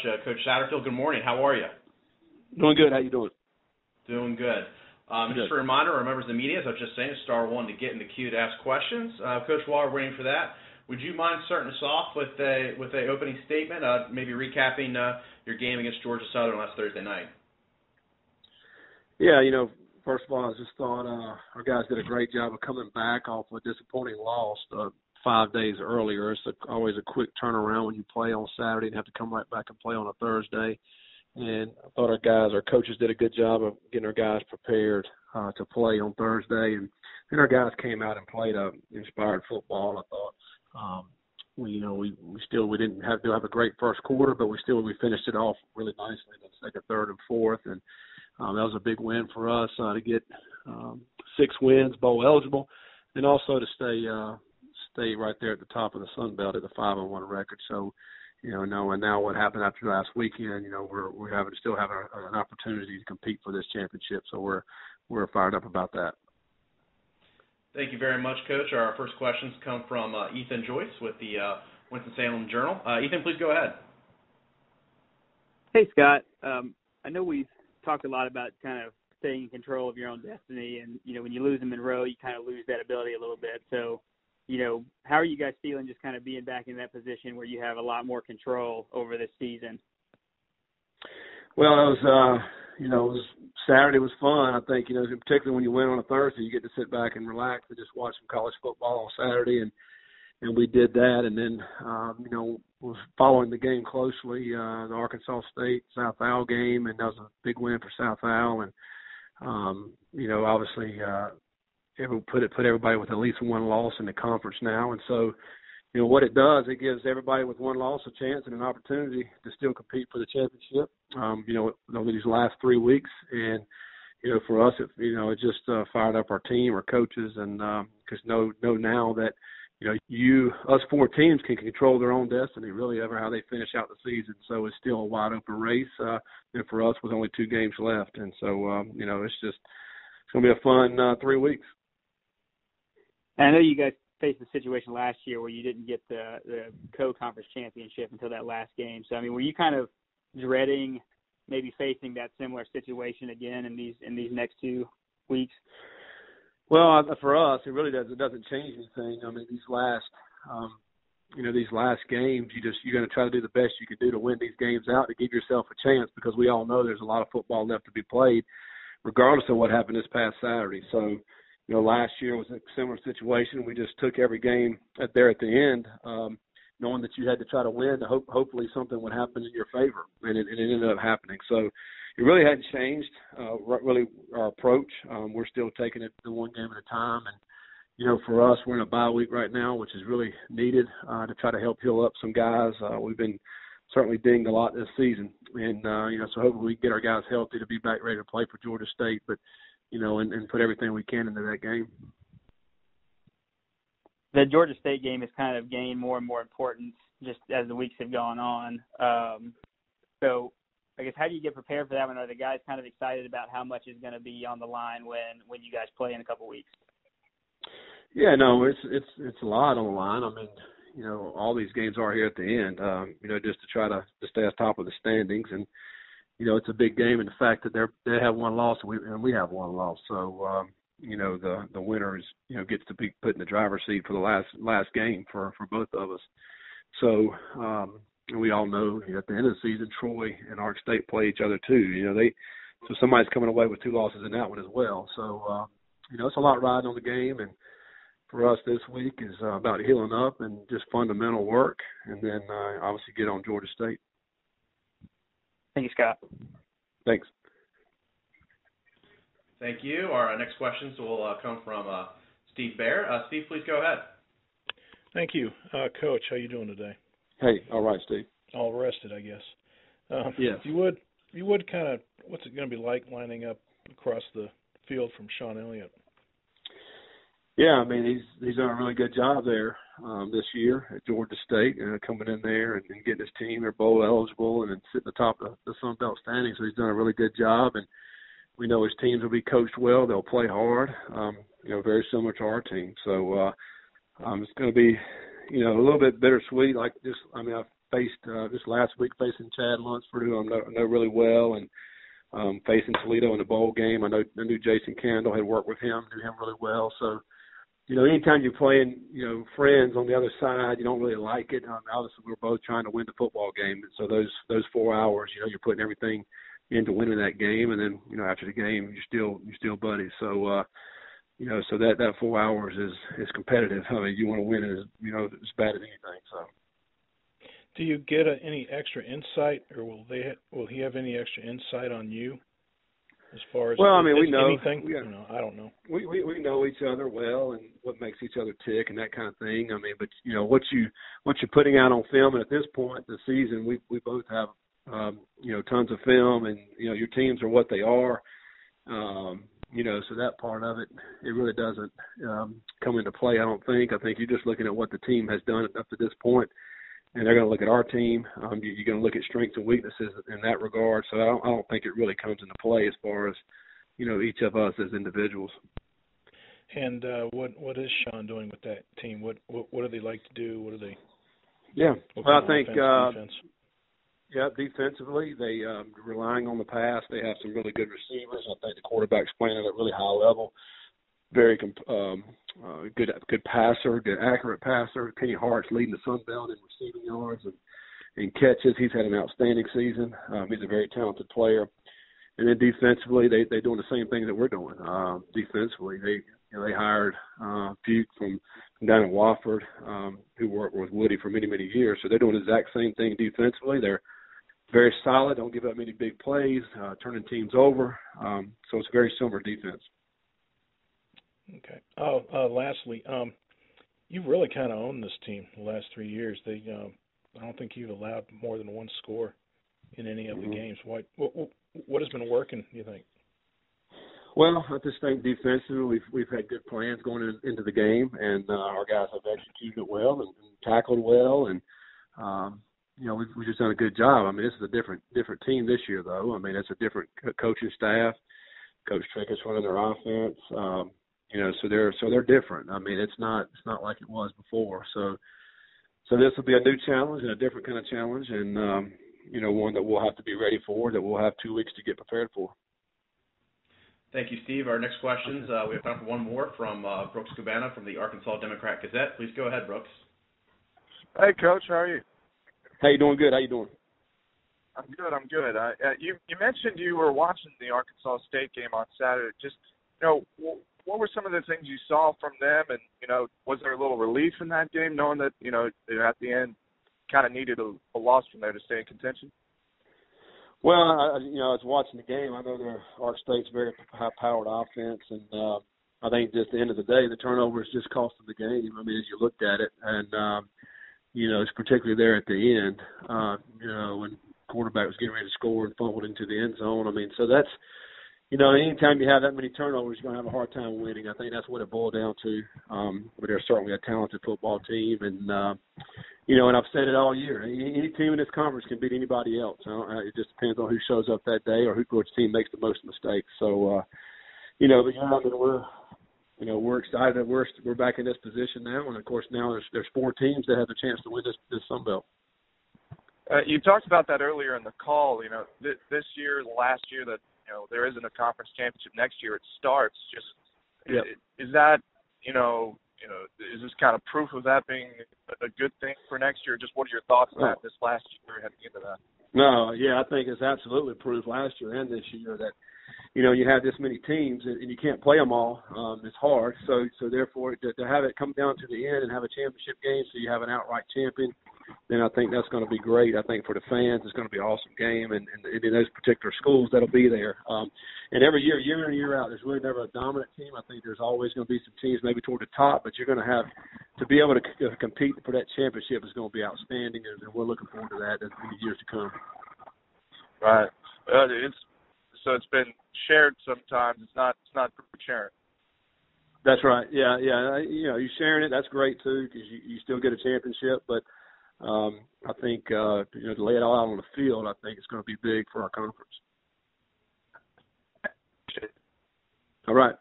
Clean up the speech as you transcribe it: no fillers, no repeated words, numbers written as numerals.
Coach Satterfield. Good morning. How are you? Doing good. How you doing? Doing good. Just a reminder, our members of the media, as I was just saying, star one to get in the queue to ask questions. Coach, while we're waiting for that, would you mind starting us off with a opening statement, maybe recapping your game against Georgia Southern last Thursday night? Yeah, first of all, I just thought our guys did a great job of coming back off a disappointing loss 5 days earlier. It's always a quick turnaround when you play on Saturday and have to come right back and play on a Thursday. And I thought our coaches did a good job of getting our guys prepared to play on Thursday. And then our guys came out and played inspired football. I thought we didn't have a great first quarter, but we finished it off really nicely in the second, third, and fourth. And that was a big win for us to get 6 wins, bowl eligible, and also to stay right there at the top of the Sun Belt at a 5-1 record. So, knowing now what happened after last weekend, we're still having an opportunity to compete for this championship. So we're fired up about that. Thank you very much, Coach. Our first questions come from Ethan Joyce with the Winston-Salem Journal. Ethan, please go ahead. Hey, Scott. I know we've talked a lot about kind of staying in control of your own destiny, and when you lose in Monroe, you kind of lose that ability a little bit. So, how are you guys feeling just kind of being back in that position where you have a lot more control over this season? Well, it was Saturday was fun. I think, particularly when you win on a Thursday, you get to sit back and relax and just watch some college football on Saturday, and we did that. And then, was following the game closely, the Arkansas State-South Al game, and that was a big win for South Al. And, obviously, it put everybody with at least one loss in the conference now. And so, what it does, it gives everybody with one loss a chance and an opportunity to still compete for the championship, over these last 3 weeks. And, for us, it just fired up our team, our coaches, and because know now that, us 4 teams can control their own destiny, really, ever how they finish out the season. So it's still a wide open race. And for us, with only 2 games left. And so, it's going to be a fun 3 weeks. I know you guys faced a situation last year where you didn't get the co-conference championship until that last game. So, were you kind of dreading maybe facing that similar situation again in these next 2 weeks? Well, for us, it really doesn't change anything. These last games, you're going to try to do the best you can do to win these games out to give yourself a chance, because we all know there's a lot of football left to be played, regardless of what happened this past Saturday. So, last year was a similar situation. We just took every game at the end, knowing that you had to try to win. Hopefully something would happen in your favor, and it ended up happening. So it really hadn't changed, really, our approach. We're still taking it the one game at a time. And, for us, we're in a bye week right now, which is really needed to try to help heal up some guys. We've been certainly dinged a lot this season. And, so hopefully we can get our guys healthy to be back ready to play for Georgia State. But, and put everything we can into that game. The Georgia State game has kind of gained more and more importance just as the weeks have gone on. So I guess, how do you get prepared for that one? Are the guys kind of excited about how much is going to be on the line when you guys play in a couple weeks? Yeah, no, it's a lot on the line. All these games are here at the end, just to try to stay on top of the standings. And, it's a big game, and the fact that they have one loss and we have one loss. So, the winner is, gets to be put in the driver's seat for the last game for both of us. So, we all know at the end of the season, Troy and Ark State play each other too. So somebody's coming away with 2 losses in that one as well. So, it's a lot riding on the game, and for us this week is about healing up and just fundamental work, and then obviously get on Georgia State. Thank you, Scott. Thanks. Thank you. Our next questions will come from Steve Baer. Steve, please go ahead. Thank you. Coach, how you doing today? Hey, all right, Steve. All rested, I guess. Yes. You would kind of, what's it going to be like lining up across the field from Sean Elliott? Yeah, he's done a really good job there this year at Georgia State, coming in there and getting his team. They're bowl eligible and then sitting at the top of the Sun Belt standings. So he's done a really good job, and we know his teams will be coached well. They'll play hard, very similar to our team. So it's going to be, a little bit bittersweet. I faced this last week facing Chad Lunsford, who I know really well, and facing Toledo in the bowl game. I knew Jason Candle, had worked with him, knew him really well. So, anytime you're playing, friends on the other side, you don't really like it. Obviously, we're both trying to win the football game. And so those 4 hours, you're putting everything into winning that game. And then, after the game, you're still buddies. So, so that 4 hours is competitive. I mean, you want to win it as bad as anything. So. Do you get any extra insight, or will he have any extra insight on you, as far as we know anything? I don't know. We know each other well, and what makes each other tick, and that kind of thing. I mean, but what you're putting out on film, and at this point in the season, we both have tons of film, and your teams are what they are. So that part of it really doesn't come into play. I don't think. I think you're just looking at what the team has done up to this point. And they're going to look at our team. You're going to look at strengths and weaknesses in that regard. So I don't think it really comes into play as far as, each of us as individuals. And what is Sean doing with that team? What do they like to do? What do they? Yeah, well, I think defense? Defensively they relying on the pass. They have some really good receivers. I think the quarterback's playing at a really high level. Very good passer, good accurate passer. Kenny Hart's leading the Sun Belt in receiving yards and catches. He's had an outstanding season. He's a very talented player. And then defensively, they're doing the same thing that we're doing. Defensively, they hired Buke from down in Wofford, who worked with Woody for many, many years. So they're doing the exact same thing defensively. They're very solid, don't give up many big plays, turning teams over. So it's very similar defense. Okay. Lastly, you've really kind of owned this team the last 3 years. I don't think you've allowed more than one score in any of the games. What has been working, you think? Well, I just think defensively we've had good plans going into the game, and our guys have executed it well and tackled well, and we've just done a good job. I mean, this is a different team this year, though. I mean, it's a different coaching staff. Coach Trickett's running their offense. So they're different. I mean, it's not like it was before. So this will be a new challenge and a different kind of challenge, and one that we'll have to be ready for. That we'll have 2 weeks to get prepared for. Thank you, Steve. Our next questions, we have time for one more from Brooks Cabana from the Arkansas Democrat-Gazette. Please go ahead, Brooks. Hey, Coach. How are you? Hey, doing good. How you doing? I'm good. You mentioned you were watching the Arkansas State game on Saturday. Just, what were some of the things you saw from them? And, was there a little relief in that game knowing that, at the end kind of needed a loss from there to stay in contention? Well, I was watching the game. I know Ark State's very high-powered offense, and I think just at the end of the day, the turnovers just cost them the game. I mean, as you looked at it, and it's particularly there at the end, when quarterback was getting ready to score and fumbled into the end zone. I mean, so that's, anytime you have that many turnovers, you're going to have a hard time winning. I think that's what it boiled down to. But they're certainly a talented football team, and and I've said it all year. Any team in this conference can beat anybody else. It just depends on who shows up that day or which team makes the most mistakes. So, we're excited that we're back in this position now, and of course now there's 4 teams that have a chance to win this Sun Belt. You talked about that earlier in the call. This year, last year, that there isn't a conference championship next year. It starts. Is that is this kind of proof of that being a good thing for next year? Just what are your thoughts on that this last year heading into that? No, yeah, I think it's absolutely proof last year and this year that you have this many teams and you can't play them all. It's hard. So therefore, to have it come down to the end and have a championship game, so you have an outright champion, then I think that's going to be great. I think for the fans, it's going to be an awesome game, and in those particular schools, that'll be there. And every year in and year out, there's really never a dominant team. I think there's always going to be some teams maybe toward the top, but you're going to have to be able to compete for that championship is going to be outstanding, and we're looking forward to that in the years to come. Right. It's been shared sometimes. It's not sharing. That's right. Yeah. You sharing it, that's great too, because you still get a championship. But I think to lay it all out on the field, I think it's going to be big for our conference. All right.